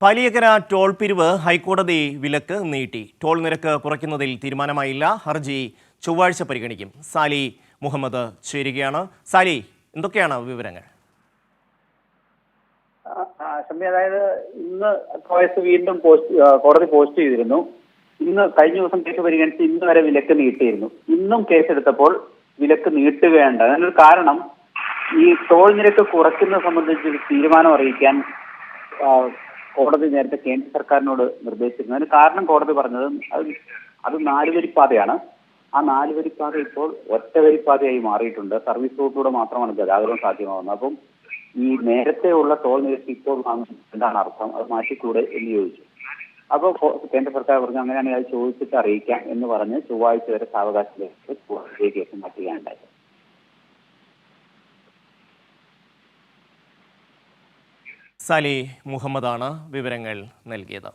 Paliyekkara toll പിരിവ് ഹൈക്കോടതി വിലക്ക് നീട്ടി. ടോൾ നിരക്ക് കുറയ്ക്കുന്നതിൽ തീരുമാനമായില്ല. ഹർജി ചൊവ്വാഴ്ച പരിഗണിക്കും. സാലി മുഹമ്മദ് ചേരുകയാണ്. സാലി, എന്തൊക്കെയാണ് വിവരങ്ങൾ? അതായത് ഇന്ന് കേസ് വീണ്ടും കോടതി പോസ്റ്റ് ചെയ്തിരുന്നു. ഇന്ന് കഴിഞ്ഞ ദിവസം കേസ് പരിഗണിച്ച് ഇന്ന് വരെ വിലക്ക് നീട്ടിയിരുന്നു. ഇന്നും കേസെടുത്തപ്പോൾ വിലക്ക് നീട്ടുകയുണ്ട്. അതിനൊരു കാരണം, ഈ ടോൾ നിരക്ക് കുറയ്ക്കുന്നത് സംബന്ധിച്ച് തീരുമാനം അറിയിക്കാൻ കോടതി നേരത്തെ കേന്ദ്ര സർക്കാരിനോട് നിർദ്ദേശിച്ചിരുന്നു. അതിന് കാരണം കോടതി പറഞ്ഞത് അത് നാലുവരിപ്പാതയാണ്. ആ നാലുവരിപ്പാത ഇപ്പോൾ ഒറ്റവരിപ്പാതയായി മാറിയിട്ടുണ്ട്. സർവീസ് റോഡിലൂടെ മാത്രമാണ് ഗതാഗതം സാധ്യമാകുന്നത്. അപ്പം ഈ നേരത്തെ ഉള്ള ടോൾ നിരക്ക് ഇപ്പോൾ എന്താണ് അർത്ഥം, അത് മാറ്റിക്കൂടെ എന്ന് ചോദിച്ചു. അപ്പോൾ കേന്ദ്ര സർക്കാർ പറഞ്ഞു അങ്ങനെയാണെങ്കിൽ അത് ചോദിച്ചിട്ട് അറിയിക്കാം എന്ന് പറഞ്ഞ് ചൊവ്വാഴ്ച വരെ സാവകാശത്തിലേക്ക് കേസ് മാറ്റുകയുണ്ടായി. സാലി മുഹമ്മദാണ് വിവരങ്ങൾ നൽകിയത്.